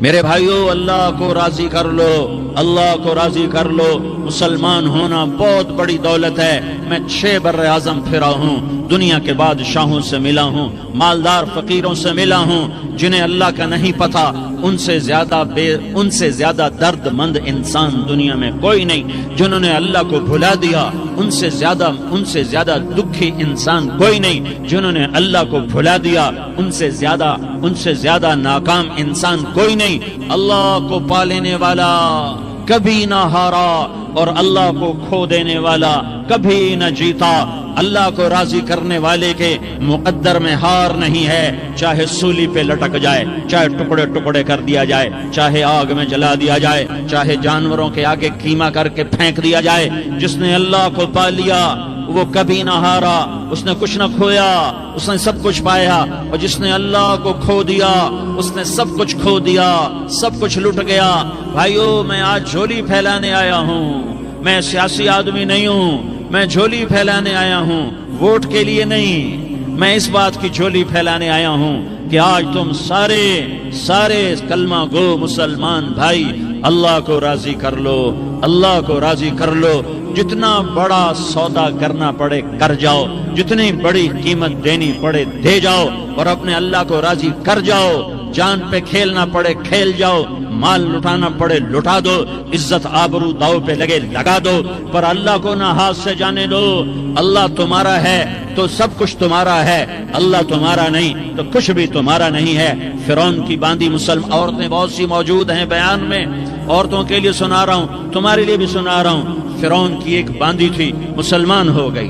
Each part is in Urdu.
میرے بھائیو، اللہ کو راضی کر لو، اللہ کو راضی کر لو۔ مسلمان ہونا بہت بڑی دولت ہے۔ میں 6 بر اعظم پھرا ہوں، دنیا کے بادشاہوں سے ملا ہوں، مالدار فقیروں سے ملا ہوں، جنہیں اللہ کا نہیں پتا، ان سے زیادہ درد مند انسان دنیا میں کوئی نہیں۔ جنہوں نے اللہ کو بھلا دیا، ان سے زیادہ دکھی انسان کوئی نہیں۔ جنہوں نے اللہ کو بھلا دیا، ان سے زیادہ ناکام انسان کوئی نہیں۔ اللہ کو پا لینے والا کبھی نہ ہارا، اور اللہ کو کھو دینے والا کبھی نہ جیتا۔ اللہ کو راضی کرنے والے کے مقدر میں ہار نہیں ہے، چاہے سولی پہ لٹک جائے، چاہے ٹکڑے ٹکڑے کر دیا جائے، چاہے آگ میں جلا دیا جائے، چاہے جانوروں کے آگے قیمہ کر کے پھینک دیا جائے۔ جس نے اللہ کو پا لیا وہ کبھی نہ ہارا، اس نے کچھ نہ کھویا، اس نے سب کچھ پایا۔ اور جس نے اللہ کو کھو دیا، اس نے سب کچھ کھو دیا، سب کچھ لٹ گیا۔ بھائیو، میں آج جھولی پھیلانے آیا ہوں، میں سیاسی آدمی نہیں ہوں، میں جھولی پھیلانے آیا ہوں، ووٹ کے لیے نہیں۔ میں اس بات کی جھولی پھیلانے آیا ہوں کہ آج تم سارے کلمہ گو مسلمان بھائی اللہ کو راضی کر لو، اللہ کو راضی کر لو۔ جتنا بڑا سودا کرنا پڑے کر جاؤ، جتنی بڑی قیمت دینی پڑے دے جاؤ، اور اپنے اللہ کو راضی کر جاؤ۔ جان پہ کھیلنا پڑے کھیل جاؤ، مال لٹانا پڑے لٹا دو، عزت آبرو داؤ پہ لگے لگا دو، پر اللہ کو نہ ہاتھ سے جانے دو۔ اللہ تمہارا ہے تو سب کچھ تمہارا ہے، اللہ تمہارا نہیں تو کچھ بھی تمہارا نہیں ہے۔ فرعون کی باندھی مسلم عورتیں بہت سی موجود ہیں بیان میں، عورتوں کے لیے سنا رہا ہوں، تمہارے لیے بھی سنا رہا ہوں۔ فرعون کی ایک باندھی تھی، مسلمان ہو گئی۔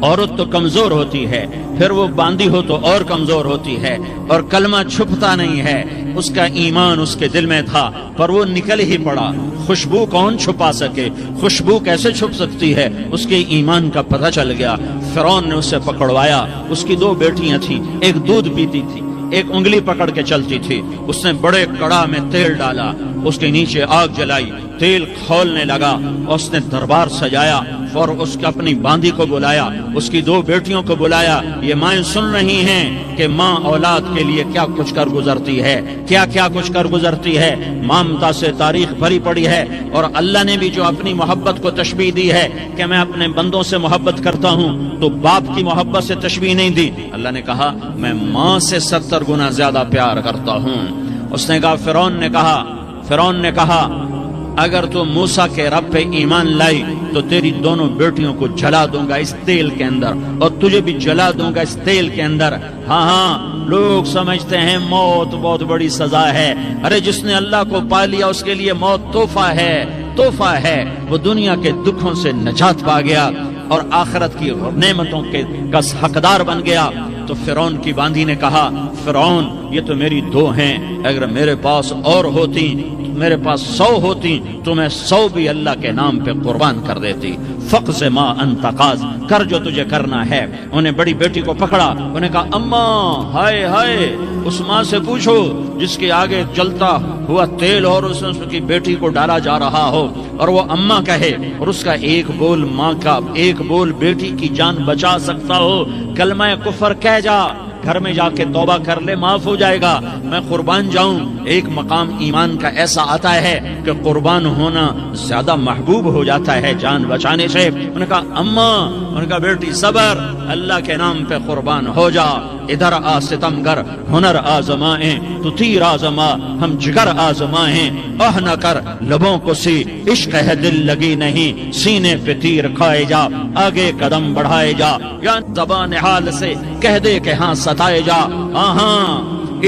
عورت تو کمزور ہوتی ہے، پھر وہ باندھی ہو تو اور کمزور ہوتی ہے، اور کلمہ چھپتا نہیں ہے۔ اس کا ایمان اس کے دل میں تھا، پر وہ نکل ہی پڑا۔ خوشبو کون چھپا سکے؟ خوشبو کیسے چھپ سکتی ہے؟ اس کے ایمان کا پتہ چل گیا۔ فرعون نے اسے پکڑوایا۔ اس کی 2 بیٹیاں تھیں، ایک دودھ پیتی تھی، ایک انگلی پکڑ کے چلتی تھی۔ اس نے بڑے کڑا میں تیل ڈالا، اس کے نیچے آگ جلائی، تیل کھولنے لگا، اس نے دربار سجایا، اور اس کا اپنی باندھی کو بلایا، اس کی 2 بیٹیوں کو بلایا۔ یہ مائیں سن رہی ہیں کہ ماں اولاد کے لیے کیا کچھ کر گزرتی ہے، کیا کچھ کر گزرتی ہے۔ مامتا سے تاریخ بھری پڑی ہے، اور اللہ نے بھی جو اپنی محبت کو تشبیہ دی ہے کہ میں اپنے بندوں سے محبت کرتا ہوں، تو باپ کی محبت سے تشبیہ نہیں دی۔ اللہ نے کہا میں ماں سے 70 گنا زیادہ پیار کرتا ہوں۔ اس نے کہا، فرعون نے کہا اگر تو موسیٰ کے رب پہ ایمان لائی تو تیری دونوں بیٹیوں کو جلا دوں گا اس تیل کے اندر، اور تجھے بھی جلا دوں گا اس تیل کے اندر۔ ہاں لوگ سمجھتے ہیں موت بہت بڑی سزا ہے۔ ارے جس نے اللہ کو پا لیا اس کے لیے موت تحفہ ہے۔ وہ دنیا کے دکھوں سے نجات پا گیا اور آخرت کی نعمتوں کا حقدار بن گیا۔ تو فرعون کی باندھی نے کہا، فرعون یہ تو میری 2 ہیں، اگر میرے پاس اور ہوتی، میرے پاس 100 ہوتی تو میں 100 بھی اللہ کے نام پہ قربان کر دیتی۔ فقض ما انت قاض، کر جو تجھے کرنا ہے۔ انہیں بڑی بیٹی کو پکڑا، انہیں کہا اماں، ہائے اس ماں سے پوچھو جس کے آگے جلتا ہوا تیل اور اس کی بیٹی کو ڈالا جا رہا ہو، اور وہ اماں کہے، اور اس کا ایک بول ماں کا، ایک بول بیٹی کی جان بچا سکتا ہو، کلمہ کفر کہہ جا، گھر میں جا کے توبہ کر لے، معاف ہو جائے گا، میں قربان جاؤں۔ ایک مقام ایمان کا ایسا آتا ہے کہ قربان ہونا زیادہ محبوب ہو جاتا ہے جان بچانے سے۔ انہوں نے کہا اماں، انہوں نے کہا بیٹی صبر، اللہ کے نام پہ قربان ہو جا۔ ادھر آ ستمگر، ہنر آزمائیں تو تیر آزما، ہم جگر آزمائیں اہ نہ کر لبوں کو سی، عشق ہے دل لگی نہیں، سینے پہ تیر کھائے جا، آگے قدم بڑھائے جا، یا زبان حال سے کہہ دے کہ ہاں ستائے جا۔ ہاں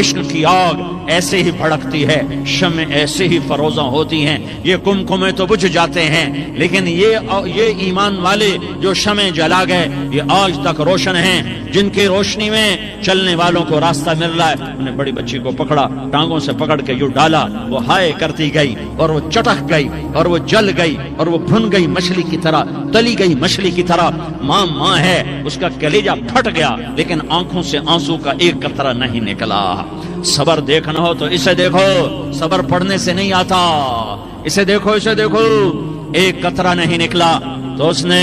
عشق کی آگ ایسے ہی بھڑکتی ہے، شمع ایسے ہی فروزاں ہوتی ہیں، یہ کمکمے تو بجھ جاتے ہیں، لیکن یہ ایمان والے جو شمع جلا گئے یہ آج تک روشن ہیں، جن کی روشنی میں چلنے والوں کو راستہ مل رہا ہے۔ انہوں نے بڑی بچی کو پکڑا، ٹانگوں سے پکڑ کے یوں ڈالا، وہ ہائے کرتی گئی، اور وہ چٹک گئی، اور وہ جل گئی، اور وہ بھن گئی مچھلی کی طرح، تلی گئی مچھلی کی طرح۔ ماں ہے، اس کا کلیجہ پھٹ گیا، لیکن آنکھوں سے آنسو کا ایک قطرہ نہیں نکلا۔ صبر دیکھنا ہو تو اسے دیکھو، صبر پڑھنے سے نہیں آتا، اسے دیکھو، ایک قطرہ نہیں نکلا۔ تو اس نے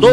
2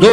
2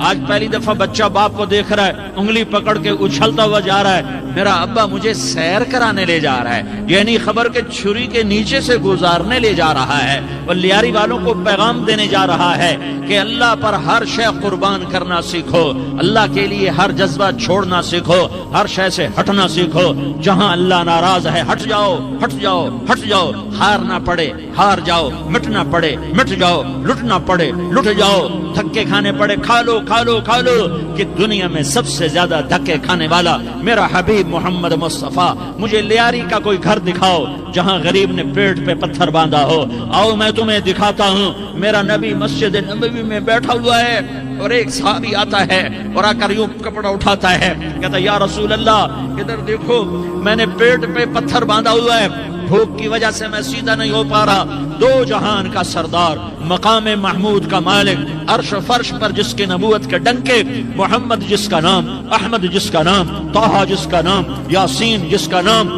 آج پہلی دفعہ بچہ باپ کو دیکھ رہا ہے, انگلی پکڑ کے اچھلتا ہوا جا رہا ہے, میرا ابا مجھے سیر کرانے لے جا رہا ہے. یہ نہیں خبر کہ چھری کے نیچے سے گزارنے لے جا رہا ہے. اور لیاری والوں کو پیغام دینے جا رہا ہے کہ اللہ پر ہر شے قربان کرنا سیکھو, اللہ کے لیے ہر جذبہ چھوڑنا سیکھو, ہر شے سے ہٹنا سیکھو. جہاں اللہ ناراض ہے ہٹ جاؤ, ہٹ جاؤ, ہٹ جاؤ. ہار نہ پڑے ہار جاؤ, مٹنا پڑے مٹ جاؤ, لٹنا پڑے لٹ جاؤ, دھکے کھانے پڑے کھا لو کھا لو کھا لو. کہ دنیا میں سب سے زیادہ دھکے کھانے والا میرا حبیب محمد مصطفیٰ. مجھے لیاری کا کوئی گھر دکھاؤ جہاں غریب نے پیٹ پہ پتھر باندھا ہو. آؤ میں تمہیں دکھاتا ہوں. میرا نبی مسجد نبوی میں بیٹھا ہوا ہے اور ایک صحابی آتا ہے اور آ کر یوں کپڑا اٹھاتا ہے, کہتا ہے یا رسول اللہ ادھر دیکھو, میں نے پیٹ پہ پتھر باندھا ہوا ہے, بھوک کی وجہ سے میں سیدھا نہیں ہو پا رہا. دو جہان کا سردار, مقام محمود کا مالک, عرش فرش پر جس کے نبوت کے ڈنکے, محمد جس کا نام, احمد جس کا نام, طٰہٰ جس کا نام, یاسین جس کا نام,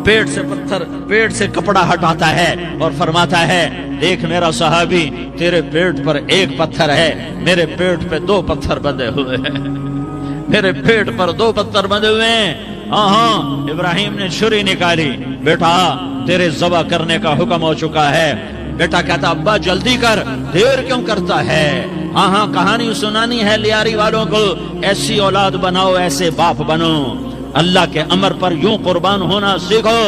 پیٹ سے پتھر, پیٹ سے کپڑا ہٹاتا ہے اور فرماتا ہے دیکھ میرا صحابی, تیرے پیٹ پر ایک پتھر ہے, میرے پیٹ پہ دو پتھر بندھے ہوئے ہیں, میرے پیٹ پر دو پتھر بندھے ہوئے ہیں. ہاں ابراہیم نے چھری نکالی, بیٹا تیرے ذبح کرنے کا حکم ہو چکا ہے. بیٹا کہتا ابا جلدی کر, دیر کیوں کرتا ہے. ہاں کہانی سنانی ہے لیاری والوں کو, ایسی اولاد بناؤ, ایسے باپ بنو, اللہ کے امر پر یوں قربان ہونا سیکھو.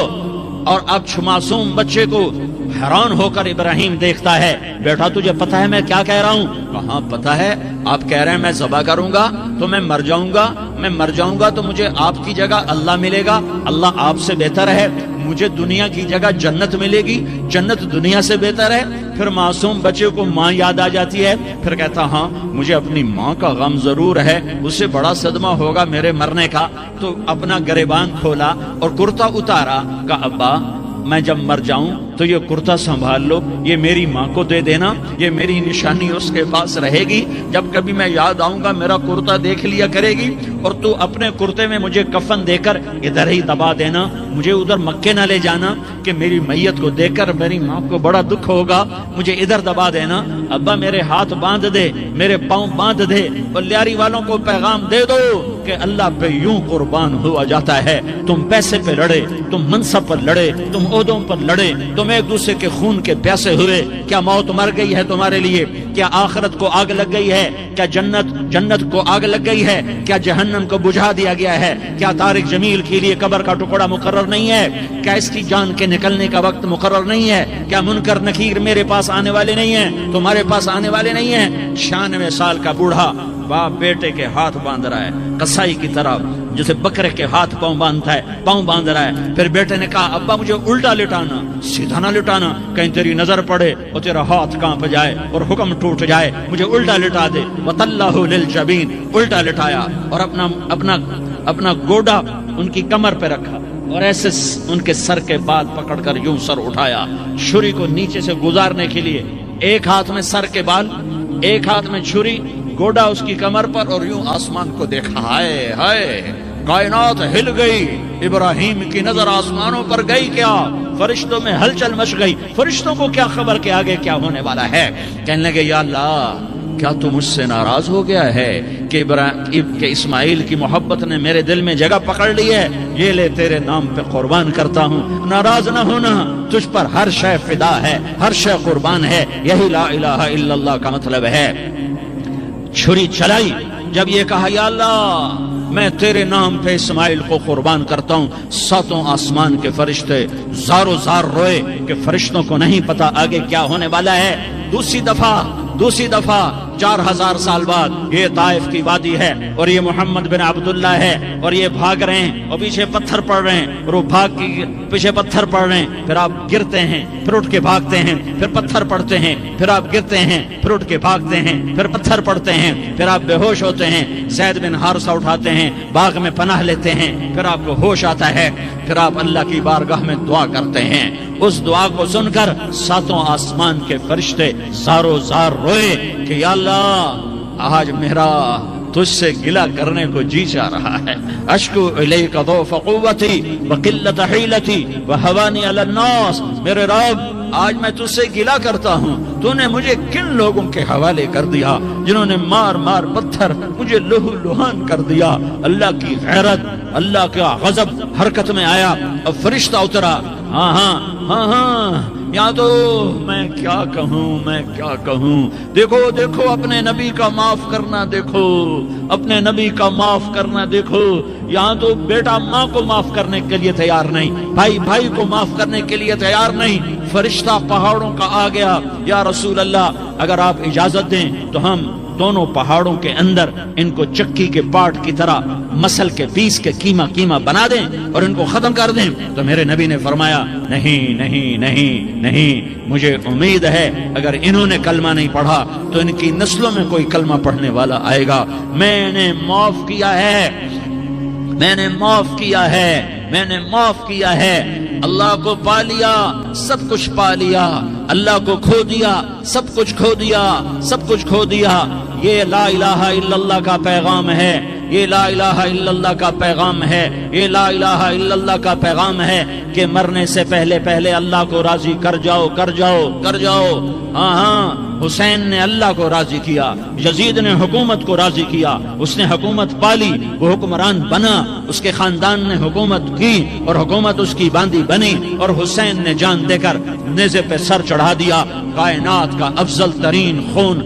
اور اب معصوم بچے کو حیران ہو کر ابراہیم دیکھتا ہے, بیٹا تجھے پتا ہے میں کیا کہہ رہا ہوں؟ کہاں پتا ہے, آپ کہہ رہے ہیں میں ذبح کروں گا تو میں مر جاؤں گا, میں مر جاؤں گا تو مجھے آپ کی جگہ اللہ ملے گا, اللہ آپ سے بہتر ہے, مجھے دنیا کی جگہ جنت ملے گی, جنت دنیا سے بہتر ہے. پھر معصوم بچے کو ماں یاد آ جاتی ہے, پھر کہتا ہاں مجھے اپنی ماں کا غم ضرور ہے, اسے بڑا صدمہ ہوگا میرے مرنے کا. تو اپنا گریبان کھولا اور کرتا اتارا, کہا ابا میں جب مر جاؤں تو یہ کرتا سنبھال لو, یہ میری ماں کو دے دینا, یہ میری نشانی اس کے پاس رہے گی, جب کبھی میں یاد آؤں گا میرا کرتا دیکھ لیا کرے گی, اور تو اپنے کرتے میں مجھے کفن دے کر ادھر ہی دبا دینا, مجھے ادھر مکے نہ لے جانا کہ میری میت کو دیکھ کر میری ماں کو بڑا دکھ ہوگا, مجھے ادھر دبا دینا. ابا میرے ہاتھ باندھ دے, میرے پاؤں باندھ دے, اور لیاری والوں کو پیغام دے دو کہ اللہ پہ یوں قربان ہوا جاتا ہے. تم پیسے پہ لڑے, تم منصب پر لڑے, تم عہدوں پر لڑے, تم ایک دوسرے کے خون کے پیاسے ہوئے. کیا موت مر گئی ہے تمہارے لیے؟ کیا آخرت کو آگ لگ گئی ہے؟ کیا جنت کو آگ لگ گئی ہے؟ کیا جہنم کو بجھا دیا گیا ہے؟ کیا طارق جمیل کے لیے قبر کا ٹکڑا مقرر نہیں ہے؟ کیا اس کی جان کے نکلنے کا وقت مقرر نہیں ہے؟ کیا منکر نکیر میرے پاس آنے والے نہیں ہیں, تمہارے پاس آنے والے نہیں ہیں؟ 96 سال کا بوڑھا باپ بیٹے کے ہاتھ باندھ رہا ہے قصائی کی طرح, جسے بکرے کے ہاتھ پاؤں باندھتا ہے, پاؤں باندھ رہا ہے. پھر بیٹے نے کہا ابا مجھے الٹا لٹانا, سیدھا نہ لٹانا, کہیں تیری نظر پڑے اور تیرا ہاتھ کانپ جائے اور حکم ٹوٹ جائے, مجھے الٹا لٹا دے. وَطَلَّهُ لِلْجَبِينِ, الٹا لٹایا اور اپنا گوڈا ان کی کمر پہ رکھا اور ایسے ان کے سر کے بال پکڑ کر یوں سر اٹھایا, چھری کو نیچے سے گزارنے کے لیے. ایک ہاتھ میں سر کے بال, ایک ہاتھ میں چھری, گوڈا اس کی کمر پر, اور یوں آسمان کو دیکھا. ہائے ہائے, کائنات ہل گئی, ابراہیم کی نظر آسمانوں پر گئی. کیا فرشتوں میں ہلچل مچ گئی. فرشتوں کو کیا خبر کہ آگے کیا ہونے والا ہے. کہنے لگے یا اللہ کیا تو مجھ سے ناراض ہو گیا ہے کہ اسماعیل کی محبت نے میرے دل میں جگہ پکڑ لی ہے, یہ لے تیرے نام پہ قربان کرتا ہوں. ناراض نہ ہونا, تجھ پر ہر شے فدا ہے, ہر شے قربان ہے. یہی لا الہ الا اللہ کا مطلب ہے. چھری چلائی, جب یہ کہا یا اللہ میں تیرے نام پہ اسماعیل کو قربان کرتا ہوں, 7 آسمان کے فرشتے زارو زار روئے کہ فرشتوں کو نہیں پتا آگے کیا ہونے والا ہے. دوسری دفعہ 4000 سال بعد یہ طائف کی وادی ہے اور یہ محمد بن عبداللہ ہے اور یہ بھاگ رہے ہیں اور پیچھے پتھر پڑ رہے ہیں اور وہ بھاگ کے پیچھے پتھر پڑ رہے ہیں. پھر آپ گرتے ہیں, پھر اٹھ کے بھاگتے ہیں, پھر پتھر پڑتے ہیں, پھر آپ گرتے ہیں, پھر اٹھ کے بھاگتے ہیں, پھر پتھر پڑتے ہیں, پھر آپ بے ہوش ہوتے ہیں. زید بن حارثہ اٹھاتے ہیں, باغ میں پناہ لیتے ہیں, پھر آپ کو ہوش آتا ہے, پھر آپ اللہ کی بارگاہ میں دعا کرتے ہیں. اس دعا کو سن کر 7 آسمان کے فرشتے زارو زار روئے کہ یا اللہ آج میرا تجھ سے گلہ کرنے کو جی چاہ رہا ہے. اشکو الیک ضعف قوتی وقلت حیلتی وہوانی علی الناس, میرے رب آج میں تجھ سے گلہ کرتا ہوں، تو نے مجھے کن لوگوں کے حوالے کر دیا جنہوں نے مار مار پتھر مجھے لہو لہان کر دیا۔ اللہ کی غیرت، اللہ کا غضب حرکت میں آیا، اب فرشتہ اترا۔ ہاں ہاں ہاں ہاں، یا تو میں کیا کہوں، میں کیا کہوں۔ دیکھو دیکھو اپنے نبی کا معاف کرنا، دیکھو اپنے نبی کا معاف کرنا، دیکھو یہاں تو بیٹا ماں کو معاف کرنے کے لیے تیار نہیں، بھائی بھائی کو معاف کرنے کے لیے تیار نہیں۔ فرشتہ پہاڑوں کا آ گیا، یا رسول اللہ اگر آپ اجازت دیں تو ہم دونوں پہاڑوں کے اندر ان کو چکی کے پاٹ کی طرح مسل کے پیس کے کیما کیما بنا دیں اور ان کو ختم کر دیں۔ تو میرے نبی نے فرمایا نہیں نہیں نہیں نہیں، مجھے امید ہے اگر انہوں نے کلمہ نہیں پڑھا تو ان کی نسلوں میں کوئی کلمہ پڑھنے والا آئے گا۔ میں نے معاف کیا ہے، میں نے معاف کیا ہے، میں نے معاف کیا ہے۔ اللہ کو پا لیا سب کچھ پا لیا، اللہ کو کھو دیا سب کچھ کھو دیا، سب کچھ کھو دیا۔ یہ لا الہ الا اللہ کا پیغام ہے، یہ لا الہ الا اللہ کا پیغام ہے، یہ لا الہ الا اللہ کا پیغام ہے کہ مرنے سے پہلے پہلے اللہ کو راضی کر جاؤ، کر جاؤ، کر جاؤ۔ ہاں ہاں، حسین نے اللہ کو راضی کیا، یزید نے حکومت کو راضی کیا، اس نے حکومت پالی، وہ حکمران بنا، اس کے خاندان نے حکومت کی اور حکومت اس کی باندھی بنی، اور حسین نے جان دے کر نیزے پہ سر چڑھا دیا۔ کائنات کا افضل ترین خون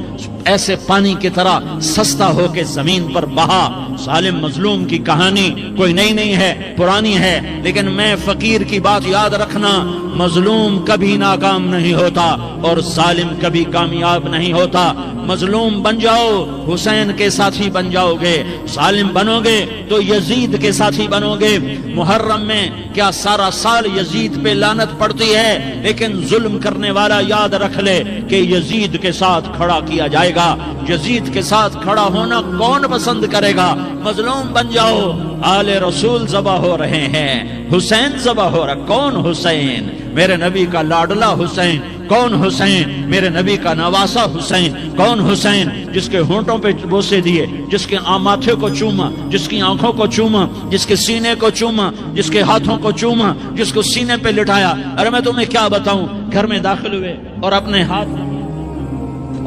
ایسے پانی کی طرح سستا ہو کے زمین پر بہا۔ ظالم مظلوم کی کہانی کوئی نئی نہیں ہے، پرانی ہے، لیکن میں فقیر کی بات یاد رکھنا، مظلوم کبھی ناکام نہیں ہوتا اور ظالم کبھی کامیاب نہیں ہوتا۔ مظلوم بن جاؤ حسین کے ساتھی بن جاؤ گے، ظالم بنو گے تو یزید کے ساتھی بنو گے۔ محرم میں کیا سارا سال یزید پہ لعنت پڑتی ہے، لیکن ظلم کرنے والا یاد رکھ لے کہ یزید کے ساتھ کھڑا کیا جائے گا۔ یزید کے ساتھ کھڑا ہونا کون پسند کرے گا؟ مظلوم بن جاؤ۔ آل رسول ذبح ہو رہے ہیں، حسین ذبح ہو رہا۔ کون حسین؟ میرے نبی کا لاڈلا حسین۔ کون حسین؟ میرے نبی کا نواسا حسین۔ کون حسین؟ جس کے ہونٹوں پہ بوسے دیے، جس کے ماتھے کو چوما، جس کی آنکھوں کو چوما، جس کے سینے کو چوما، جس کے ہاتھوں کو چوما، جس کو سینے پہ لٹایا۔ ارے میں تمہیں کیا بتاؤں، گھر میں داخل ہوئے اور اپنے ہاتھ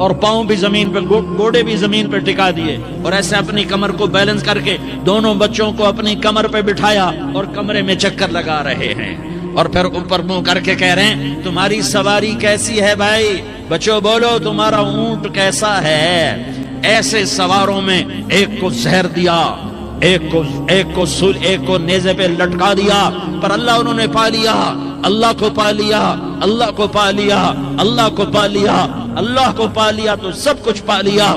اور پاؤں بھی زمین پہ، گوڑے بھی زمین پہ ٹکا دیے، اور ایسے اپنی کمر کو بیلنس کر کے دونوں بچوں کو اپنی کمر پہ بٹھایا اور کمرے میں چکر لگا رہے ہیں، اور پھر اوپر منہ کر کے کہہ رہے ہیں تمہاری سواری کیسی ہے بھائی؟ بچوں بولو تمہارا اونٹ کیسا ہے؟ ایسے سواروں میں ایک کو زہر دیا، ایک کو نیزے پہ لٹکا دیا، پر اللہ انہوں نے پا لیا، اللہ کو پا لیا، اللہ کو پا لیا، اللہ کو پا لیا، اللہ کو پا لیا تو سب کچھ پا لیا۔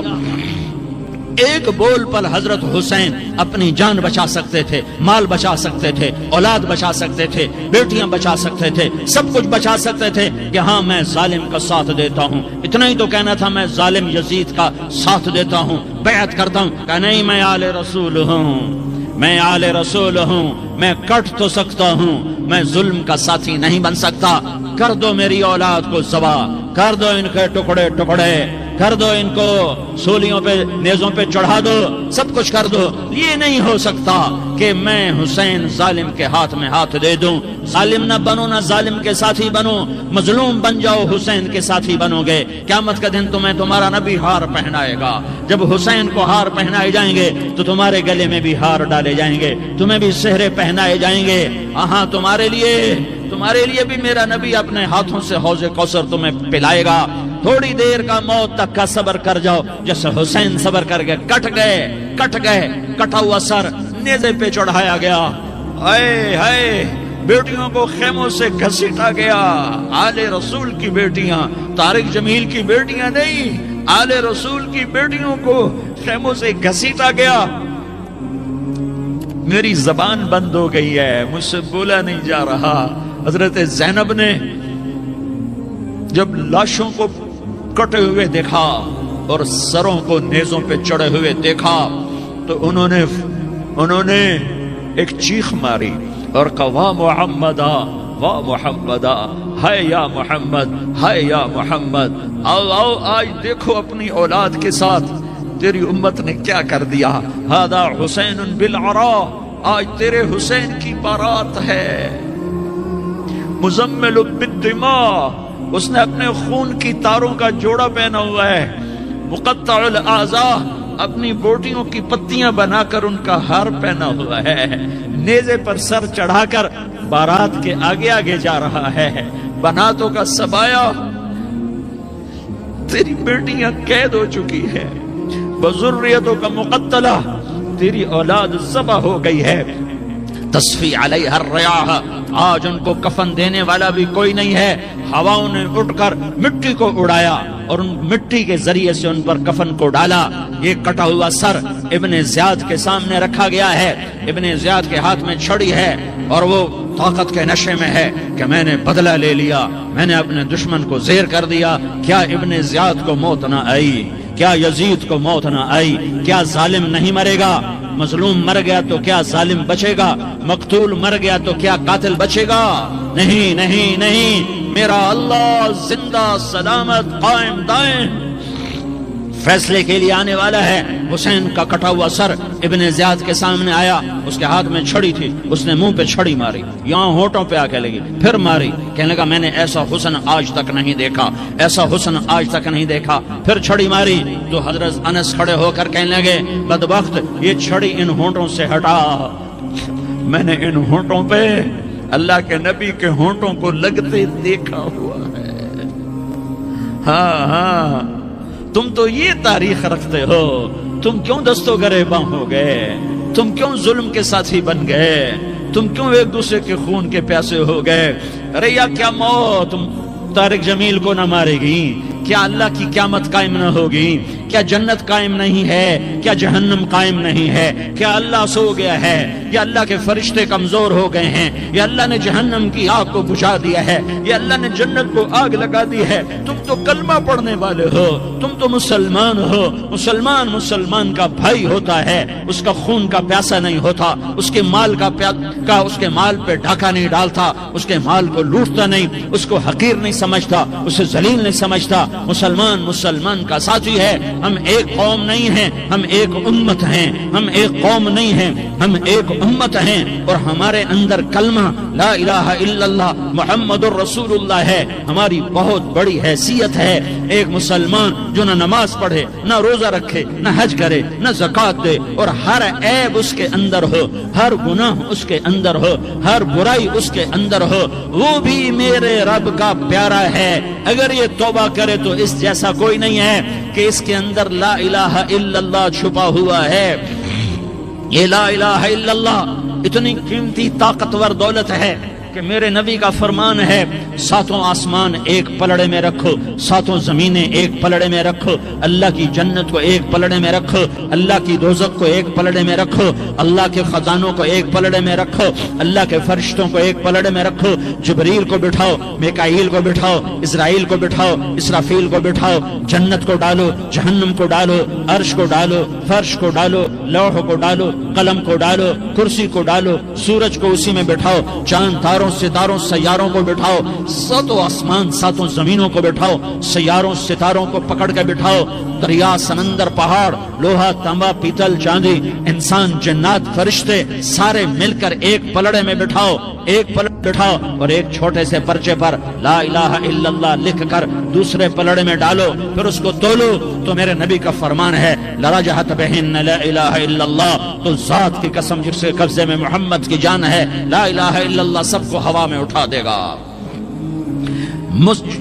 ایک بول پر حضرت حسین اپنی جان بچا سکتے تھے، مال بچا سکتے تھے، اولاد بچا سکتے تھے، بیٹیاں بچا سکتے تھے، سب کچھ بچا سکتے تھے کہ ہاں میں ظالم کا ساتھ دیتا ہوں۔ اتنا ہی تو کہنا تھا میں ظالم یزید کا ساتھ دیتا ہوں، بیعت کرتا ہوں۔ کہ نہیں، میں آل رسول ہوں، میں آل رسول ہوں، میں کٹ تو سکتا ہوں، میں ظلم کا ساتھی نہیں بن سکتا۔ کر دو میری اولاد کو ذبح، کر دو ان کے ٹکڑے ٹکڑے، کر دو ان کو سولیوں پہ نیزوں پہ چڑھا دو، سب کچھ کر دو۔ یہ نہیں ہو سکتا کہ میں حسین ظالم کے ہاتھ میں ہاتھ دے دوں۔ ظالم نہ بنو، نہ ظالم کے ساتھی بنو، مظلوم بن جاؤ، حسین کے ساتھی بنو گے۔ قیامت کا دن تمہیں تمہارا نبی ہار پہنائے گا۔ جب حسین کو ہار پہنائے جائیں گے تو تمہارے گلے میں بھی ہار ڈالے جائیں گے، تمہیں بھی سہرے پہنائے جائیں گے۔ ہاں تمہارے لیے بھی میرا نبی اپنے ہاتھوں سے حوض کوثر تمہیں پلائے گا۔ تھوڑی دیر کا موت تک کا صبر کر جاؤ، جیسے حسین صبر کر گئے، کٹ گئے، کٹا ہوا سر نیزے پہ چڑھایا گیا۔ ہائے ہائے، بیٹیوں کو خیموں سے گھسیٹا گیا۔ آل رسول کی بیٹیاں، طارق جمیل کی بیٹیاں نہیں، آل رسول کی بیٹیوں کو خیموں سے گھسیٹا گیا۔ میری زبان بند ہو گئی ہے، مجھ سے بولا نہیں جا رہا۔ حضرت زینب نے جب لاشوں کو کٹے ہوئے دیکھا اور سروں کو نیزوں پہ چڑھے ہوئے دیکھا تو انہوں نے ایک چیخ ماری اور کہا واہ محمدا، واہ محمدا، ہائے یا محمد، ہائے یا محمد۔ آؤ آج دیکھو اپنی اولاد کے ساتھ تیری امت نے کیا کر دیا۔ ہذا حسین بالعراء، آج تیرے حسین کی بارات ہے۔ مزمل بالدماء، اس نے اپنے خون کی تاروں کا جوڑا پہنا ہوا ہے، مقطع الاعضاء، اپنی بوٹیوں کی پتیاں بنا کر ان کا ہار پہنا ہوا ہے، نیزے پر سر چڑھا کر بارات کے آگے آگے جا رہا ہے۔ بناتوں کا سبایا، تیری بیٹیاں قید ہو چکی ہے، بذریتوں کا مقتلہ، تیری اولاد ذبح ہو گئی ہے، تصفی علیہ الریاح، آج ان کو کفن دینے والا بھی کوئی نہیں ہے۔ ہواؤں نے اٹھ کر مٹی کو اڑایا اور ان مٹی کے ذریعے سے ان پر کفن کو ڈالا۔ یہ کٹا ہوا سر ابن زیاد کے سامنے رکھا گیا ہے، ابن زیاد کے ہاتھ میں چھڑی ہے اور وہ طاقت کے نشے میں ہے کہ میں نے بدلہ لے لیا، میں نے اپنے دشمن کو زیر کر دیا۔ کیا ابن زیاد کو موت نہ آئی؟ کیا یزید کو موت نہ آئی؟ کیا ظالم نہیں مرے گا؟ مظلوم مر گیا تو کیا ظالم بچے گا؟ مقتول مر گیا تو کیا قاتل بچے گا؟ نہیں نہیں نہیں، میرا اللہ زندہ سلامت قائم دائم فیصلے کے لیے آنے والا ہے۔ حسین کا کٹا ہوا سر ابن زیاد کے سامنے آیا، اس کے ہاتھ میں چھڑی تھی، اس نے منہ پہ چھڑی ماری، یہاں ہونٹوں پہ آ کے لگی، پھر ماری، کہنے لگا میں نے ایسا حسن آج تک نہیں دیکھا، ایسا حسن آج تک نہیں دیکھا، پھر چھڑی ماری تو حضرت انس کھڑے ہو کر کہنے لگے بدبخت یہ چھڑی ان ہونٹوں سے ہٹا، میں نے ان ہونٹوں پہ اللہ کے نبی کے ہونٹوں کو لگتے دیکھا ہوا ہے۔ ہاں ہاں، تم تو یہ تاریخ رکھتے ہو، تم کیوں دست و گریباں ہو گئے؟ تم کیوں ظلم کے ساتھی بن گئے؟ تم کیوں ایک دوسرے کے خون کے پیاسے ہو گئے؟ ارے یا کیا موت طارق جمیل کو نہ مارے گی؟ کیا اللہ کی قیامت قائم نہ ہوگی؟ کیا جنت قائم نہیں ہے؟ کیا جہنم قائم نہیں ہے؟ کیا اللہ سو گیا ہے؟ یا اللہ کے فرشتے کمزور ہو گئے ہیں؟ یا اللہ نے جہنم کی آگ کو بجھا دیا ہے؟ یا اللہ نے جنت کو آگ لگا دی ہے؟ تم تو کلمہ پڑھنے والے ہو، تم تو مسلمان ہو۔ مسلمان مسلمان کا بھائی ہوتا ہے، اس کا خون کا پیاسا نہیں ہوتا، اس کے مال اس کے مال پہ ڈھاکہ نہیں ڈالتا، اس کے مال کو لوٹتا نہیں، اس کو حقیر نہیں سمجھتا، اسے ذلیل نہیں سمجھتا۔ مسلمان مسلمان کا ساتھی ہے۔ ہم ایک قوم نہیں ہیں، ہم ایک امت ہیں، ہم ایک قوم نہیں ہیں، ہم ایک امت ہیں، اور ہمارے اندر کلمہ لا الہ الا اللہ محمد الرسول اللہ ہے، ہماری بہت بڑی حیثیت ہے۔ ایک مسلمان جو نہ نماز پڑھے، نہ روزہ رکھے، نہ حج کرے، نہ زکوٰۃ دے، اور ہر عیب اس کے اندر ہو، ہر گناہ اس کے اندر ہو، ہر برائی اس کے اندر ہو، وہ بھی میرے رب کا پیارا ہے۔ اگر یہ توبہ کرے تو اس جیسا کوئی نہیں ہے کہ اس کے اندر لا الہ الا اللہ چھپا ہوا ہے۔ یہ لا الہ الا اللہ اتنی قیمتی طاقتور دولت ہے کہ میرے نبی کا فرمان ہے ساتوں آسمان ایک پلڑے میں رکھو، ساتوں زمینیں ایک پلڑے میں رکھو، اللہ کی جنت کو ایک پلڑے میں رکھو، اللہ کی دوزخ کو ایک پلڑے میں رکھو، اللہ کے خزانوں کو ایک پلڑے میں رکھو، اللہ کے فرشتوں کو ایک پلڑے میں رکھو، جبریل کو بٹھاؤ، میکائیل کو بٹھاؤ، اسرائیل کو بٹھاؤ، اسرافیل کو بٹھاؤ، جنت کو ڈالو، جہنم کو ڈالو، عرش کو ڈالو، فرش کو ڈالو، لوح کو ڈالو، قلم کو ڈالو، کرسی کو ڈالو، سورج کو اسی میں بٹھاؤ، چاند تاروں ستاروں سیاروں کو بٹھاؤ، ساتوں آسمان ساتوں زمینوں کو بٹھاؤ، سیاروں ستاروں کو پکڑ کے بٹھاؤ، دریا سمندر پہاڑ لوہا تانبا پیتل چاندی انسان جنات فرشتے سارے مل کر ایک پلڑے میں بٹھاؤ، ایک پلڑے بٹھاؤ، اور ایک چھوٹے سے پرچے پر لا الہ الا اللہ لکھ کر دوسرے پلڑے میں ڈالو، پھر اس کو تولو تو میرے نبی کا فرمان ہے لرجحت بہن لا الہ الا اللہ، تو ذات کی قسم جس کے قبضے میں محمد کی جان ہے، لا الہ الا اللہ سب کو ہوا میں اٹھا دے گا۔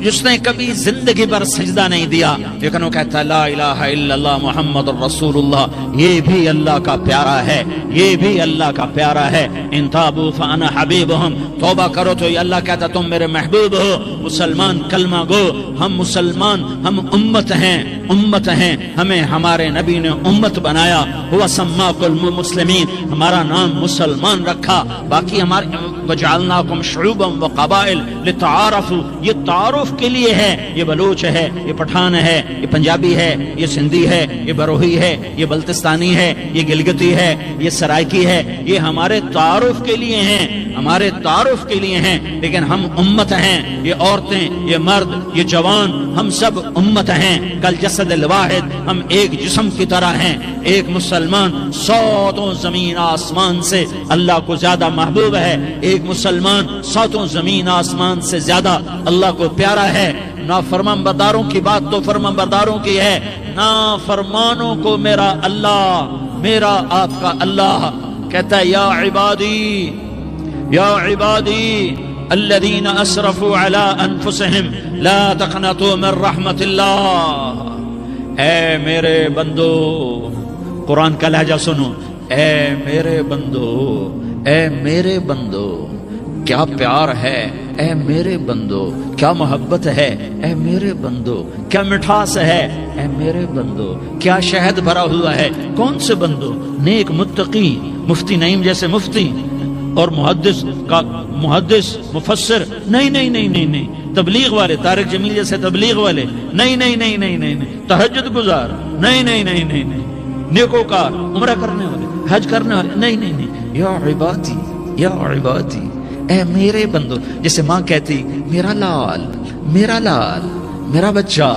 جس نے کبھی زندگی پر سجدہ نہیں دیا لیکن وہ کہتا ہے لا الہ الا اللہ محمد الرسول اللہ، یہ بھی اللہ کا پیارا ہے، یہ بھی اللہ کا پیارا ہے۔ ان تابوا فانا حبیبہم، توبہ کرو تو یہ اللہ کہتا تم میرے محبوب ہو۔ مسلمان کلمہ گو، ہم مسلمان، ہم امت ہیں، امت ہیں، ہمیں ہمارے نبی نے امت بنایا، ہوا سماکم المسلمین، ہمارا نام مسلمان رکھا، باقی ہمارے وجعلناکم شعوبا وقبائل لتعارفوا، یہ تعارف کے لیے ہے، یہ بلوچ ہے، یہ پٹھان ہے، یہ پنجابی ہے، یہ سندھی ہے، یہ بروہی ہے، یہ بلتستانی ہے، یہ گلگتی ہے، یہ سرائکی ہے، یہ ہمارے تعارف کے لیے ہیں، ہمارے تعارف کے لیے ہیں، لیکن ہم امت ہیں، یہ عورتیں، یہ مرد، یہ جوان، ہم سب امت ہیں، کل جسد الواحد، ہم ایک جسم کی طرح ہیں۔ ایک مسلمان ساتوں زمین آسمان سے اللہ کو زیادہ محبوب ہے، ایک مسلمان ساتوں زمین آسمان سے زیادہ اللہ اللہ کو پیارا ہے. نافرمان برداروں کی بات تو فرمان برداروں کی ہے, نافرمانوں کو میرا اللہ, میرا آپ کا اللہ کہتا ہے یا عبادی الذین اسرفوا علی انفسہم لا تقنطوا من رحمت اللہ. اے میرے بندو, قرآن کا لہجہ سنو, اے میرے بندو, اے میرے بندو, کیا پیار ہے, اے میرے بندو, کیا محبت ہے, اے میرے بندو, کیا مٹھاس ہے, اے میرے بندو, کیا شہد بھرا ہوا ہے. کون سے بندو؟ نیک متقی, مفتی نعیم جیسے مفتی اور محدث مفسر نہیں نہیں نہیں نہیں نہیں, تبلیغ والے طارق جمیل جیسے تبلیغ والے نہیں نہیں نہیں نہیں نہیں, تہجد گزار نہیں نہیں نہیں نہیں نہیں, نیکوکار, عمرہ کرنے والے, حج کرنے والے نہیں نہیں نہیں. یا عبادی, یا عبادی, اے میرے بندو. جیسے ماں کہتی میرا لال, میرا لال, میرا بچہ,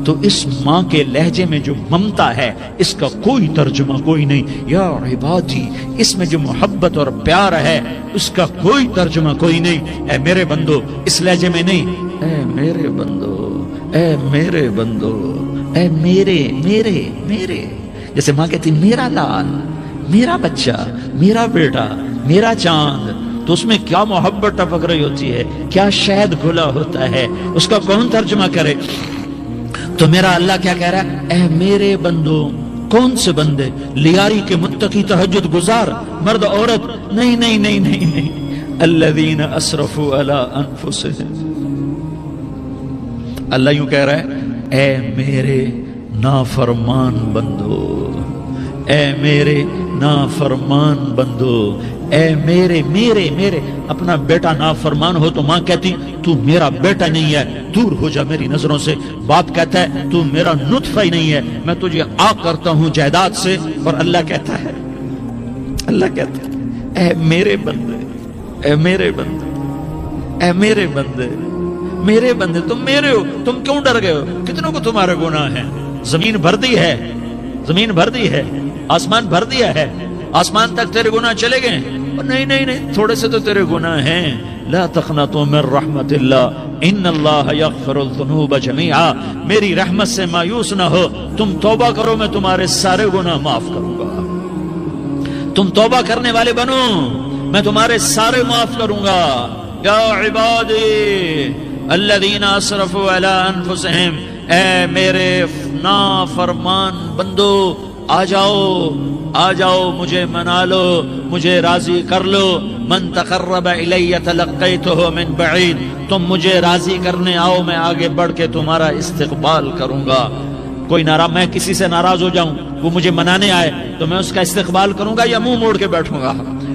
تو اس ماں کے لہجے میں جو ممتا ہے اس کا کوئی ترجمہ کوئی نہیں. یا عبادی, اس میں جو محبت اور پیار ہے اس کا کوئی ترجمہ کوئی نہیں. اے میرے بندو, اس لہجے میں نہیں, اے میرے بندو, اے میرے بندو, اے میرے میرے میرے. جیسے ماں کہتی میرا لال, میرا بچہ, میرا بیٹا, میرا چاند, تو اس میں کیا محبت ٹپک رہی ہوتی ہے, کیا شہد گھلا ہوتا ہے, اس کا کون ترجمہ کرے. تو میرا اللہ کیا کہہ رہا ہے, اے میرے بندو. کون سے بندے؟ لیاری کے متقی, تہجد گزار, مرد عورت نہیں نہیں نہیں نہیں نہیں. الذین اسرفوا علی انفسہم. اللہ یوں کہہ رہا ہے اے میرے نافرمان بندو, اے میرے نافرمان بندو, اے میرے میرے میرے. اپنا بیٹا نافرمان ہو تو ماں کہتی تو میرا بیٹا نہیں ہے, دور ہو جا میری نظروں سے. باپ کہتا ہے تو میرا نطفہ ہی نہیں ہے, میں تجھے آگ کرتا ہوں جائیداد سے. اور اللہ کہتا ہے اے میرے بندے, اے میرے بندے, اے میرے بندے, میرے بندے, تم میرے ہو, تم کیوں ڈر گئے ہو؟ کتنوں کو تمہارے گناہ ہیں؟ زمین بھر دی ہے, زمین بھر دی ہے, آسمان بھر دیا ہے, آسمان تک تیرے گناہ چلے گئے. نہیں نہیں نہیں, تھوڑے سے تو تیرے گناہ ہیں. لا تقنطوا من رحمت اللہ ان اللہ یغفر الذنوب جميعا. میری رحمت سے مایوس نہ ہو, تم توبہ کرو, میں تمہارے سارے گناہ معاف کروں گا. تم توبہ کرنے والے بنو, میں تمہارے سارے معاف کروں گا. یا عبادی الذین اسرفوا علی انفسہم, اے میرے نافرمان بندو, آ جاؤ مجھے منا لو, مجھے راضی کر لو. من تقرب الی تلقیتہ من بعید. تم مجھے راضی کرنے آؤ, میں آگے بڑھ کے تمہارا استقبال کروں گا. کوئی ناراض, میں کسی سے ناراض ہو جاؤں, وہ مجھے منانے آئے تو میں اس کا استقبال کروں گا یا منہ موڑ کے بیٹھوں گا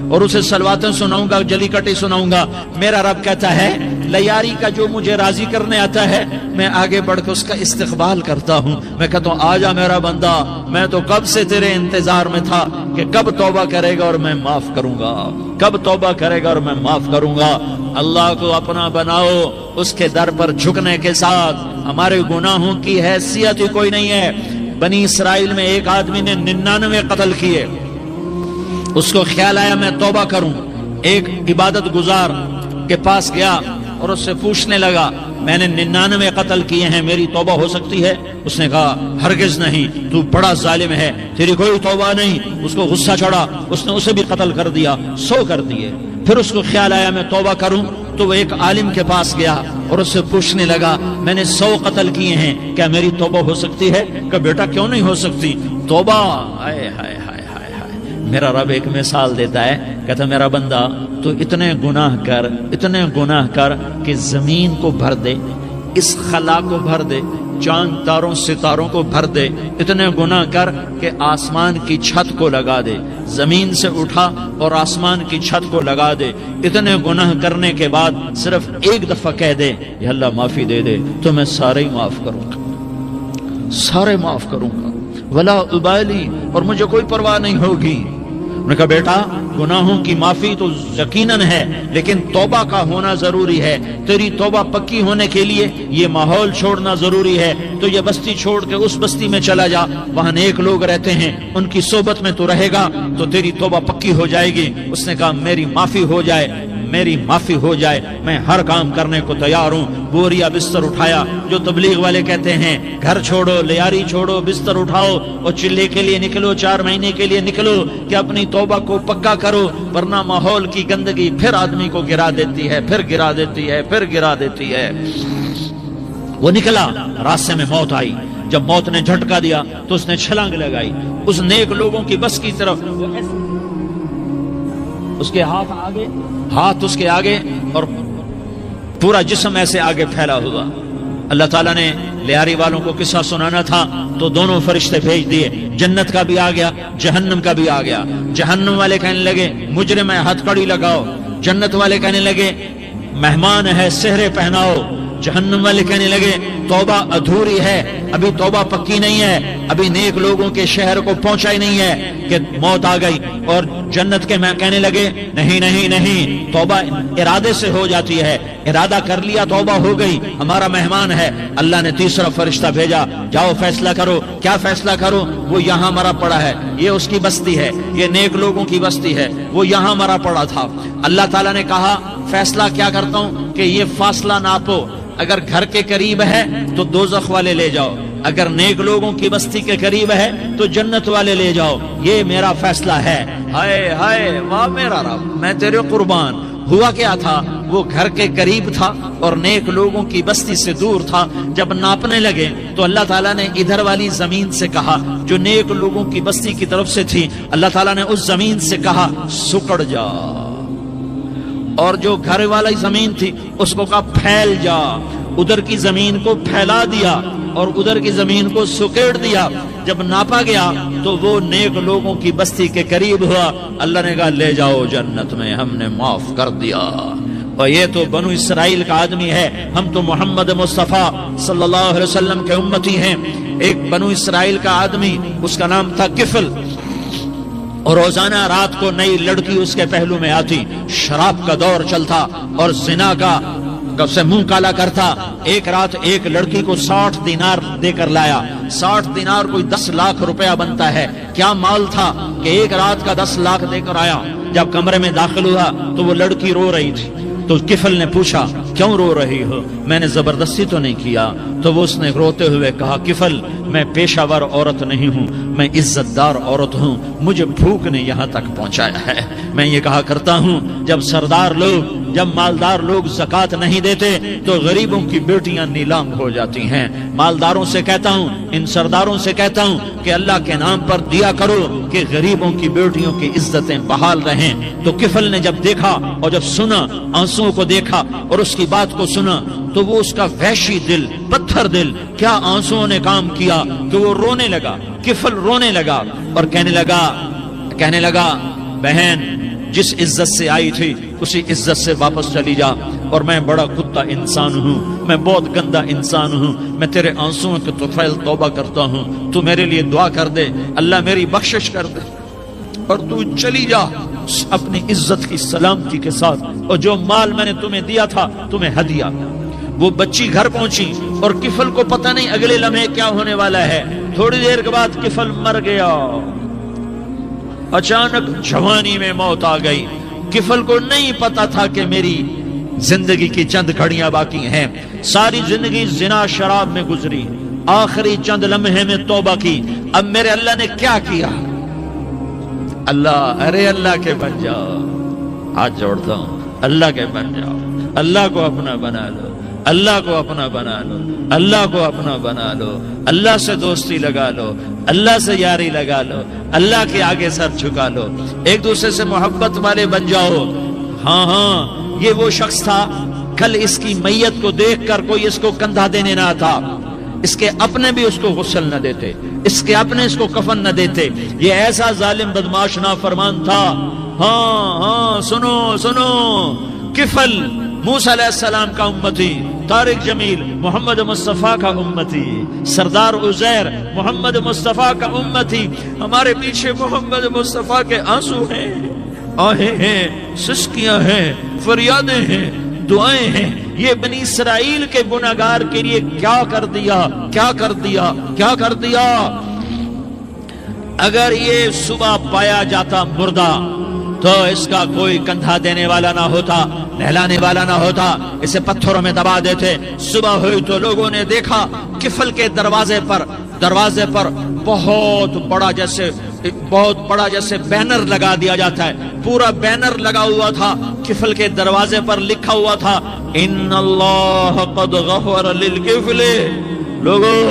اور اسے صلواتیں سناؤں گا, جلی کٹی سناؤں گا. میرا رب کہتا ہے لیاری کا جو مجھے راضی کرنے آتا ہے میں آگے بڑھ کے اس کا استقبال کرتا ہوں. میں کہتا ہوں آجا میرا بندہ, میں تو کب سے تیرے انتظار میں تھا کہ کب توبہ کرے گا اور میں معاف کروں گا, کب توبہ کرے گا اور میں معاف کروں گا. اللہ کو اپنا بناؤ, اس کے در پر جھکنے کے ساتھ. ہمارے گناہوں کی حیثیت ہی کوئی نہیں ہے. بنی اسرائیل میں ایک آدمی نے 99 قتل کیے, اس کو خیال آیا میں توبہ کروں. ایک عبادت گزار کے پاس گیا اور اس سے پوچھنے لگا میں نے 99 قتل کیے ہیں, میری توبہ ہو سکتی ہے؟ اس نے کہا ہرگز نہیں, تو بڑا ظالم ہے, تیری کوئی توبہ نہیں. اس کو غصہ چڑھا, اس نے اسے بھی قتل کر دیا, 100 کر دیے. پھر اس کو خیال آیا میں توبہ کروں, تو وہ ایک عالم کے پاس گیا اور اس سے پوچھنے لگا میں نے 100 قتل کیے ہیں, کیا میری توبہ ہو سکتی ہے؟ کہ بیٹا کیوں نہیں ہو سکتی توبہ. ہائے ہائے ہائے ہائے ہائے. میرا رب ایک مثال دیتا ہے, کہتا میرا بندہ تو اتنے گناہ کر کہ زمین کو بھر دے, اس خلا کو بھر دے, چاند تاروں ستاروں کو بھر دے. اتنے گناہ کر کہ آسمان کی چھت کو لگا دے, زمین سے اٹھا اور آسمان کی چھت کو لگا دے. اتنے گناہ کرنے کے بعد صرف ایک دفعہ کہہ دے یا اللہ معافی دے دے, تو میں سارے ہی معاف کروں گا, سارے معاف کروں گا. ولا ابالی, اور مجھے کوئی پرواہ نہیں ہوگی. انہوں نے کہا بیٹا گناہوں کی معافی تو یقیناً ہے, لیکن توبہ کا ہونا ضروری ہے. تیری توبہ پکی ہونے کے لیے یہ ماحول چھوڑنا ضروری ہے. تو یہ بستی چھوڑ کے اس بستی میں چلا جا, وہاں نیک لوگ رہتے ہیں, ان کی صحبت میں تو رہے گا تو تیری توبہ پکی ہو جائے گی. اس نے کہا میری معافی ہو جائے, میری معافی ہو جائے، میں ہر کام کرنے کو تیار ہوں۔ بوریا بستر اٹھایا، جو تبلیغ والے کہتے ہیں گھر چھوڑو، لیاری چھوڑو، بستر اٹھاؤ اور چلے کے لیے نکلو، 4 مہینے کے لیے نکلو کہ اپنی توبہ کو پکا کرو، ورنہ ماحول کی گندگی پھر آدمی کو گرا دیتی ہے، پھر گرا دیتی ہے، پھر گرا دیتی ہے۔ وہ نکلا، راستے میں موت آئی۔ جب موت نے جھٹکا دیا تو اس نے چھلانگ لگائی اس نیک لوگوں کی بس کی طرف۔ اس کے ہاتھ اس کے آگے اور پورا جسم ایسے آگے پھیلا ہوا۔ اللہ تعالیٰ نے لیاری والوں کو قصہ سنانا تھا تو دونوں فرشتے بھیج دیے، جنت کا بھی آ گیا، جہنم کا بھی آ گیا۔ جہنم والے کہنے لگے مجرم ہے، ہتھ کڑی لگاؤ۔ جنت والے کہنے لگے مہمان ہے، سہرے پہناؤ۔ جہنم والے کہنے لگے توبہ ادھوری ہے، ابھی توبہ پکی نہیں ہے، ابھی نیک لوگوں کے شہر کو پہنچا ہی نہیں ہے کہ موت آ گئی۔ اور جنت کے میں کہنے لگے نہیں نہیں نہیں، توبہ ارادے سے ہو جاتی ہے، ارادہ کر لیا توبہ ہو گئی، ہمارا مہمان ہے۔ اللہ نے تیسرا فرشتہ بھیجا، جاؤ فیصلہ کرو۔ کیا فیصلہ کرو؟ وہ یہاں مرا پڑا ہے، یہ اس کی بستی ہے، یہ نیک لوگوں کی بستی ہے، وہ یہاں مرا پڑا تھا۔ اللہ تعالیٰ نے کہا فیصلہ کیا کرتا ہوں کہ یہ فاصلہ ناپو، اگر گھر کے قریب ہے تو دوزخ والے لے جاؤ، اگر نیک لوگوں کی بستی کے قریب ہے تو جنت والے لے جاؤ، یہ میرا فیصلہ ہے۔ ہائے ہائے واہ میرا رب، میں تیرے قربان۔ ہوا کیا تھا؟ وہ گھر کے قریب تھا اور نیک لوگوں کی بستی سے دور تھا۔ جب ناپنے لگے تو اللہ تعالیٰ نے ادھر والی زمین سے کہا جو نیک لوگوں کی بستی کی طرف سے تھی، اللہ تعالیٰ نے اس زمین سے کہا سکڑ جا، اور جو گھر والی زمین تھی اس کو کہا پھیل جا۔ ادھر کی زمین کو پھیلا دیا اور ادھر کی زمین کو سکیڑ دیا۔ جب ناپا گیا تو وہ نیک لوگوں کی بستی کے قریب ہوا۔ اللہ نے کہا لے جاؤ جنت میں، ہم نے معاف کر دیا۔ اور یہ تو بنو اسرائیل کا آدمی ہے، ہم تو محمد مصطفیٰ صلی اللہ علیہ وسلم کے امتی ہیں۔ ایک بنو اسرائیل کا آدمی، اس کا نام تھا کفل، اور روزانہ رات کو نئی لڑکی اس کے پہلو میں آتی، شراب کا دور چلتا اور زنا کا سے منہ کالا کرتا۔ ایک رات ایک لڑکی کو 60 دینار دے کر لایا۔ 60 دینار کوئی 10 لاکھ روپیہ بنتا ہے۔ کیا مال تھا کہ ایک رات کا 10 لاکھ دے کر آیا۔ جب کمرے میں داخل ہوا تو وہ لڑکی رو رہی تھی، تو کفل نے پوچھا کیوں رو رہی ہو؟ میں نے زبردستی تو نہیں کیا۔ تو وہ اس نے روتے ہوئے کہا کفل میں پیشہ ور عورت نہیں ہوں، میں عزت دار عورت ہوں، مجھے بھوک نے یہاں تک پہنچایا ہے۔ میں یہ کہا کرتا ہوں جب سردار لوگ، جب مالدار لوگ زکوٰۃ نہیں دیتے تو غریبوں کی بیٹیاں نیلام ہو جاتی ہیں۔ مالداروں سے کہتا ہوں، ان سرداروں سے کہتا ہوں کہ اللہ کے نام پر دیا کرو کہ غریبوں کی بیٹیوں کی عزتیں بحال رہیں۔ تو کفل نے جب دیکھا اور جب سنا، آنسوؤں کو دیکھا اور اس کی بات کو سنا، تو وہ اس کا وحشی دل، پتھر دل، کیا آنسوؤں نے کام کیا کہ وہ رونے لگا۔ کفل رونے لگا اور کہنے لگا بہن جس عزت سے آئی تھی اسی عزت سے واپس چلی جا، اور میں بڑا کتا انسان ہوں، میں بہت گندا انسان ہوں، میں تیرے آنسوؤں کے طفیل توبہ کرتا ہوں، تو میرے لیے دعا کر دے، اللہ میری بخشش کر دے، اور تو چلی جا اپنی عزت کی سلامتی کے ساتھ، اور جو مال میں نے تمہیں دیا تھا تمہیں ہدیہ۔ وہ بچی گھر پہنچی اور کفل کو پتہ نہیں اگلے لمحے کیا ہونے والا ہے۔ تھوڑی دیر کے بعد کفل مر گیا، اچانک جوانی میں موت آ گئی۔ کفل کو نہیں پتا تھا کہ میری زندگی کی چند گھڑیاں باقی ہیں۔ ساری زندگی زنا شراب میں گزری، آخری چند لمحے میں توبہ کی۔ اب میرے اللہ نے کیا کیا؟ اللہ، ارے اللہ کے بن جاؤ، ہاتھ جوڑتا ہوں، اللہ کے بن جاؤ، اللہ کو اپنا بنا لو، اللہ کو اپنا بنا لو، اللہ کو اپنا بنا لو، اللہ سے دوستی لگا لو، اللہ سے یاری لگا لو، اللہ کے آگے سر جھکا لو، ایک دوسرے سے محبت والے بن جاؤ۔ ہاں یہ وہ شخص تھا، کل اس کی میت کو دیکھ کر کوئی اس کو کندھا دینے نہ تھا، اس کے اپنے بھی اس کو غسل نہ دیتے، اس کے اپنے اس کو کفن نہ دیتے۔ یہ ایسا ظالم بدماش نافرمان تھا۔ ہاں سنو سنو، کفل موسیٰ علیہ السلام کا امتی، طارق جمیل محمد مصطفیٰ کا امتی، سردار عزیر محمد مصطفیٰ کا امتی۔ ہمارے پیچھے محمد مصطفیٰ کے آنسو ہیں، آہیں ہیں، سسکیاں ہیں، فریادیں ہیں، دعائیں ہیں۔ یہ بنی اسرائیل کے گناہگار کے لیے کیا کر دیا، کیا کر دیا، کیا کر دیا۔ اگر یہ صبح پایا جاتا مردہ تو اس کا کوئی کندھا دینے والا نہ ہوتا، نہلانے والا نہ ہوتا، اسے پتھروں میں دبا دیتے۔ صبح ہوئی تو لوگوں نے دیکھا کفل کے دروازے پر بہت بڑا جیسے بینر لگا دیا جاتا ہے، پورا بینر لگا ہوا تھا، کفل کے دروازے پر لکھا ہوا تھا ان اللہ قد غفر للکفل، لوگوں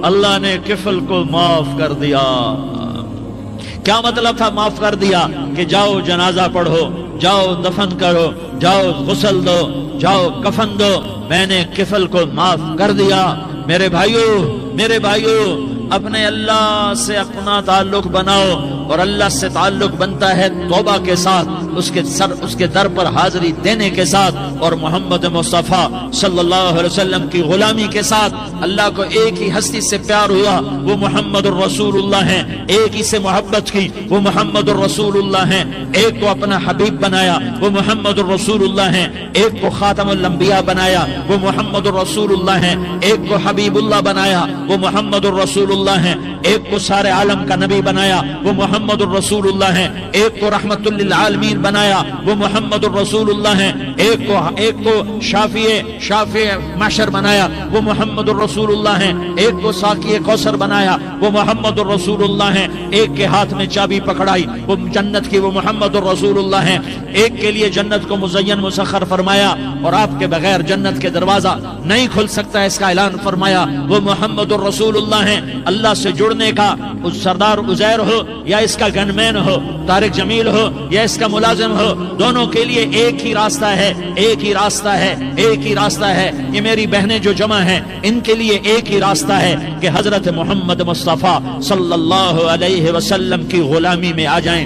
اللہ نے کفل کو معاف کر دیا۔ کیا مطلب تھا معاف کر دیا؟ کہ جاؤ جنازہ پڑھو، جاؤ دفن کرو، جاؤ غسل دو، جاؤ کفن دو، میں نے کفل کو معاف کر دیا۔ میرے بھائیو اپنے اللہ سے اپنا تعلق بناؤ، اور اللہ سے تعلق بنتا ہے توبہ کے ساتھ، اس کے در پر حاضری دینے کے ساتھ، اور محمد مصطفیٰ صلی اللہ علیہ وسلم کی غلامی کے ساتھ۔ اللہ کو ایک ہی ہستی سے پیار ہوا، وہ محمد الرسول اللہ ہیں، ایک ہی سے محبت کی، وہ محمد الرسول اللہ ہیں، ایک کو اپنا حبیب بنایا، وہ محمد الرسول اللہ ہیں، ایک کو خاتم الانبیاء بنایا، وہ محمد الرسول اللہ ہیں، ایک کو حبیب اللہ بنایا، وہ محمد الرسول اللہ ہیں، ایک کو سارے عالم کا نبی بنایا، وہ محمد الرسول اللہ ہیں، ایک کو رحمت للعالمین بنایا، وہ محمد الرسول اللہ ہیں، ایک کو شافع محشر بنایا، وہ محمد الرسول اللہ ہیں، ایک کو ساقی کوثر بنایا، وہ محمد الرسول اللہ ہیں، ایک کے ہاتھ میں چابی پکڑائی وہ جنت کی، وہ محمد الرسول اللہ ہیں، ایک کے لیے جنت کو مزین مسخر فرمایا، اور آپ کے بغیر جنت کے دروازہ نہیں کھل سکتا، اس کا اعلان فرمایا، وہ محمد الرسول اللہ ہیں۔ اللہ سے جڑنے کا سردار عزیر ہو یا اس کا گنمین ہو، طارق جمیل ہو یا اس کا ملازم ہو، دونوں کے لیے ایک ہی راستہ ہے، ایک ہی راستہ ہے، ایک ہی راستہ ہے۔ یہ میری بہنیں جو جمع ہیں ان کے لیے ایک ہی راستہ ہے کہ حضرت محمد مصطفیٰ صلی اللہ علیہ وسلم کی غلامی میں آ جائیں،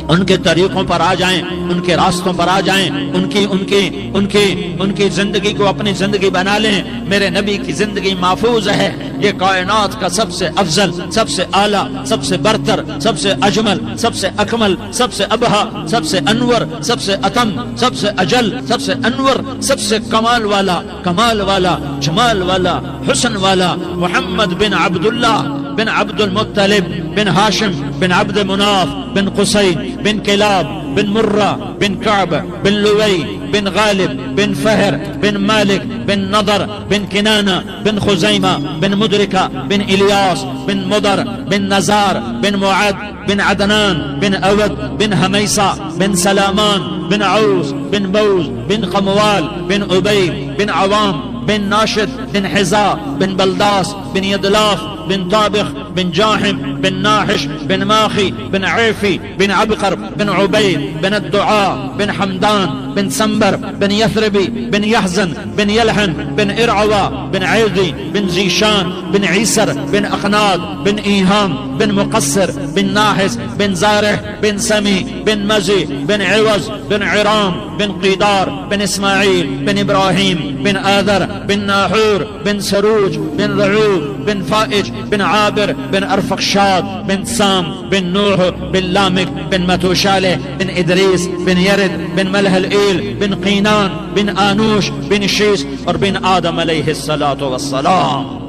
ان کے طریقوں پر آ جائیں، ان کے راستوں پر آ جائیں، ان کی زندگی کو اپنی زندگی بنا لیں۔ میرے نبی کی زندگی محفوظ ہے، یہ کائنات کا سب سے افضل، سب سے اعلیٰ، سب سے برتر، سب سے اجمل، سب سے اکمل، سب سے ابہا، سب سے انور، سب سے اتم، سب سے اجل، سب سے انور، سب سے کمال والا، جمال والا، حسن والا محمد بن عبداللہ بن عبد المطلب بن ہاشم بن عبد مناف بن قصی بن کلاب بن مرہ بن کعب بن لوی بن غالب بن فہر بن مالک بن نضر بن کنانہ بن خزیمہ بن مدرکہ بن الیاس بن مدر بن نزار بن معد بن عدنان بن اود بن حمیسہ بن سلامان بن عوس بن بوز بن قموال بن عبید بن عوام بن ناشد بن حزا بن بلداس بن يدلاف بن طابخ بن جاحم بن ناحش بن ماخي بن عيفي بن عبقر بن عبيد بن الدعاء بن حمدان بن سنبر بن يثربي بن يحزن بن يلحن بن إرعوى بن عيضي بن زيشان بن عيسر بن أخناد بن إيهام بن مقصر بن ناحس بن زارح بن سمي بن مزي بن عوز بن عرام بن قيدار بن إسماعيل بن إبراهيم بن آذر بن ناحور بن سروج بن رعوب بن فائج بن عابر بن أرفقشاد بن سام بن نوح بن لامك بن متوشالة بن إدريس بن يرد بن ملح الإيل بن قينان بن آنوش بن شيس اور بن آدم علیہ الصلاۃ والسلام.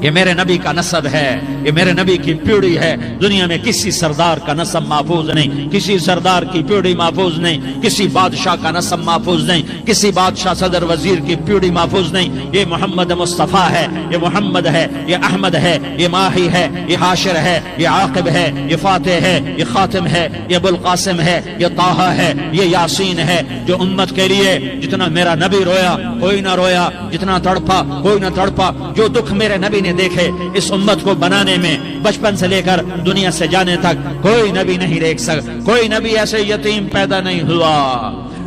یہ میرے نبی کا نسب ہے, یہ میرے نبی کی پیڑھی ہے. دنیا میں کسی سردار کا نسب محفوظ نہیں, کسی سردار کی پیڑھی محفوظ نہیں, کسی بادشاہ کا نسب محفوظ نہیں, کسی بادشاہ صدر وزیر کی پیڑھی محفوظ نہیں. یہ محمد مصطفیٰ ہے, یہ محمد ہے, یہ احمد ہے, یہ ماہی ہے, یہ حاشر ہے, یہ عاقب ہے, یہ فاتح ہے, یہ خاتم ہے, یہ ابو القاسم ہے, یہ طٰہٰ ہے, یہ یاسین ہے. جو امت کے لیے جتنا میرا نبی رویا کوئی نہ رویا, جتنا تڑپا کوئی نہ تڑپا, جو دکھ میرے نبی نے دیکھے اس امت کو بنانے میں, بچپن سے لے کر دنیا سے جانے تک کوئی نبی نہیں دیکھ سکتا. کوئی نبی ایسے یتیم پیدا نہیں ہوا,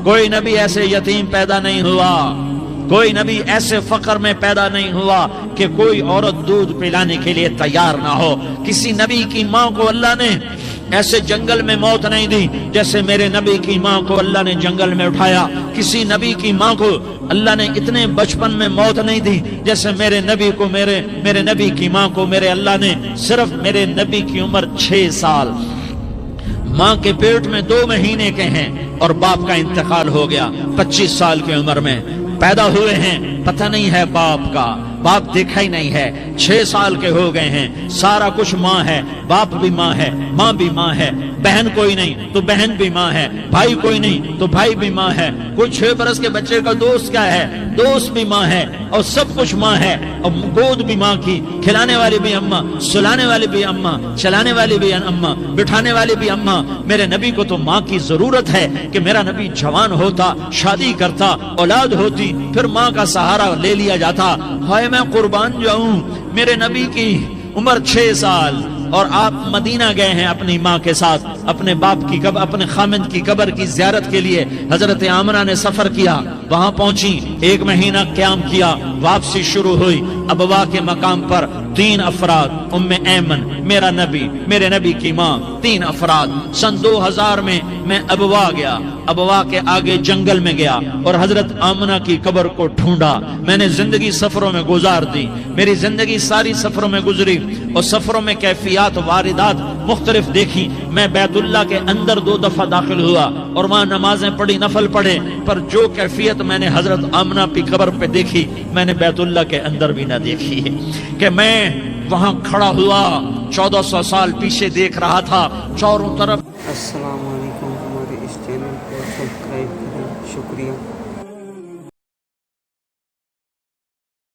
کوئی نبی ایسے یتیم پیدا نہیں ہوا, کوئی نبی ایسے فقر میں پیدا نہیں ہوا کہ کوئی عورت دودھ پلانے کے لیے تیار نہ ہو. کسی نبی کی ماں کو اللہ نے ایسے جنگل میں موت نہیں دی جیسے میرے نبی کی ماں کو اللہ نے جنگل میں اٹھایا. کسی نبی کی ماں کو اللہ نے اتنے بچپن میں موت نہیں دی جیسے میرے نبی کو, میرے نبی کی ماں کو میرے اللہ نے صرف میرے نبی کی عمر 6 سال, ماں کے پیٹ میں 2 مہینے کے ہیں اور باپ کا انتقال ہو گیا 25 سال کی عمر میں. پیدا ہوئے ہیں, پتہ نہیں ہے باپ کا, باپ دیکھا ہی نہیں ہے، 6 سال کے ہو گئے ہیں، سارا کچھ ماں ہے، باپ بھی ماں ہے، ماں بھی ماں ہے، بہن کوئی نہیں تو بہن بھی ماں ہے، بھائی کوئی نہیں تو بھائی بھی ماں ہے، کوئی 6 برس کے بچے کا دوست کیا ہے، دوست بھی ماں ہے، اور سب کچھ ماں ہے، اور گود بھی ماں کی، کھلانے والی بھی اماں، سلانے والی بھی اماں، چلانے والی بھی اماں، بٹھانے والی بھی اماں۔ میرے نبی کو تو ماں کی ضرورت ہے کہ میرا نبی جوان ہوتا، شادی کرتا، اولاد ہوتی، پھر ماں کا سہارا لے لیا جاتا۔ ہائے میں قربان جاؤں، میرے نبی کی عمر 6 سال اور آپ مدینہ گئے ہیں اپنی ماں کے ساتھ، اپنے باپ کی قبر، اپنے خامند کی قبر کی زیارت کے لیے حضرت آمنہ نے سفر کیا، وہاں پہنچی، 1 مہینہ قیام کیا، واپسی شروع ہوئی، ابوا کے مقام پر 3 افراد، ام ایمن، میرا نبی، میرے نبی کی ماں، 3 افراد۔ سن 2000 میں میں ابوا گیا، ابوا کے آگے جنگل میں گیا اور حضرت آمنہ کی قبر کو ڈھونڈا۔ میں نے زندگی سفروں میں گزار دی، میری زندگی ساری سفروں میں گزری، اور سفروں میں کیفیات واردات مختلف دیکھی۔ میں بیت اللہ کے اندر 2 دفعہ داخل ہوا اور وہاں نمازیں پڑھی، نفل پڑھے، پر جو کیفیت میں نے حضرت آمنہ کی قبر پہ دیکھی میں نے بیت اللہ کے اندر بھی نہ دیکھی ہے، کہ میں وہاں کھڑا ہوا 1400 سال پیچھے دیکھ رہا تھا، چاروں طرف